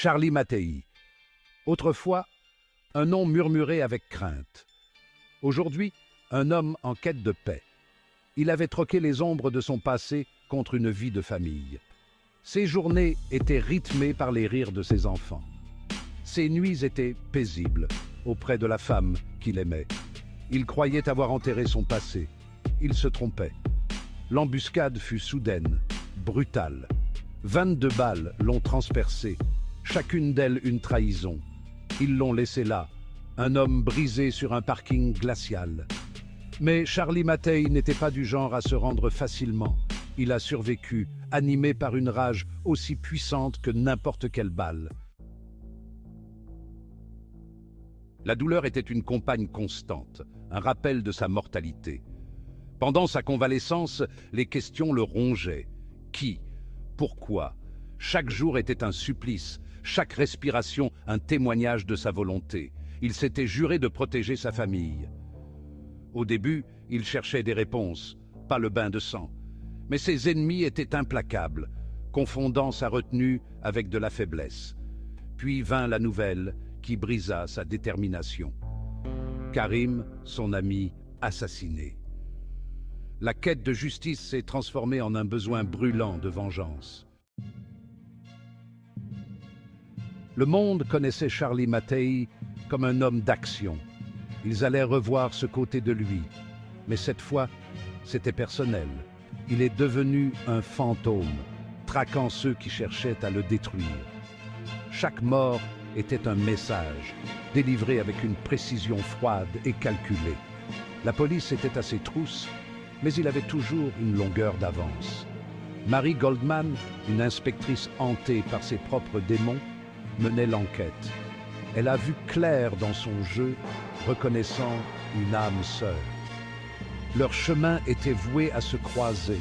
Charlie Mattei. Autrefois, un nom murmuré avec crainte. Aujourd'hui, un homme en quête de paix. Il avait troqué les ombres de son passé contre une vie de famille. Ses journées étaient rythmées par les rires de ses enfants. Ses nuits étaient paisibles auprès de la femme qu'il aimait. Il croyait avoir enterré son passé. Il se trompait. L'embuscade fut soudaine, brutale. 22 balles l'ont transpercé, chacune d'elles une trahison. Ils l'ont laissé là, un homme brisé sur un parking glacial. Mais Charlie Mattei n'était pas du genre à se rendre facilement. Il a survécu, animé par une rage aussi puissante que n'importe quelle balle. La douleur était une compagne constante, un rappel de sa mortalité. Pendant sa convalescence, les questions le rongeaient. Qui? Pourquoi? Chaque jour était un supplice, chaque respiration un témoignage de sa volonté. Il s'était juré de protéger sa famille. Au début, il cherchait des réponses, pas le bain de sang. Mais ses ennemis étaient implacables, confondant sa retenue avec de la faiblesse. Puis vint la nouvelle qui brisa sa détermination. Karim, son ami, assassiné. La quête de justice s'est transformée en un besoin brûlant de vengeance. Le monde connaissait Charlie Mattei comme un homme d'action. Ils allaient revoir ce côté de lui. Mais cette fois, c'était personnel. Il est devenu un fantôme, traquant ceux qui cherchaient à le détruire. Chaque mort était un message, délivré avec une précision froide et calculée. La police était à ses trousses, mais il avait toujours une longueur d'avance. Mary Goldman, une inspectrice hantée par ses propres démons, menait l'enquête. Elle a vu clair dans son jeu, reconnaissant une âme sœur. Leur chemin était voué à se croiser.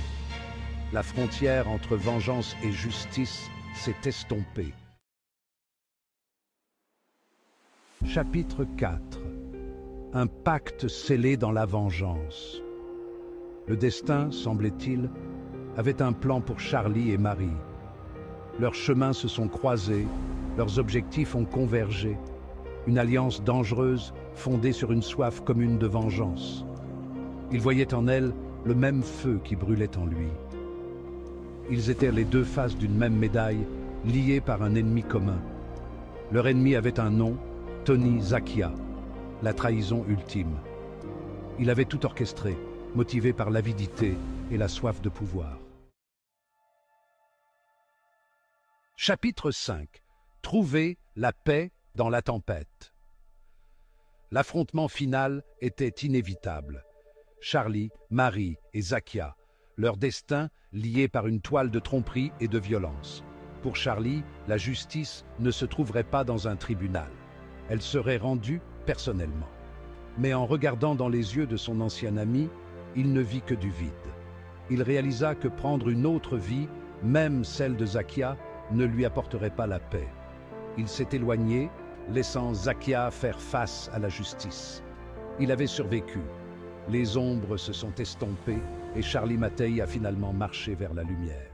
La frontière entre vengeance et justice s'est estompée. Chapitre 4. Un pacte scellé dans la vengeance. Le destin, semblait-il, avait un plan pour Charlie et Marie. Leurs chemins se sont croisés, leurs objectifs ont convergé. Une alliance dangereuse fondée sur une soif commune de vengeance. Il voyait en elle le même feu qui brûlait en lui. Ils étaient les deux faces d'une même médaille, liés par un ennemi commun. Leur ennemi avait un nom, Tony Zacchia, la trahison ultime. Il avait tout orchestré, motivé par l'avidité et la soif de pouvoir. Chapitre 5. Trouver la paix dans la tempête. L'affrontement final était inévitable. Charlie, Marie et Zacchia, leur destin lié par une toile de tromperie et de violence. Pour Charlie, la justice ne se trouverait pas dans un tribunal. Elle serait rendue personnellement. Mais en regardant dans les yeux de son ancien ami, il ne vit que du vide. Il réalisa que prendre une autre vie, même celle de Zacchia, ne lui apporterait pas la paix. Il s'est éloigné, laissant Zacchia faire face à la justice. Il avait survécu. Les ombres se sont estompées et Charlie Mattei a finalement marché vers la lumière.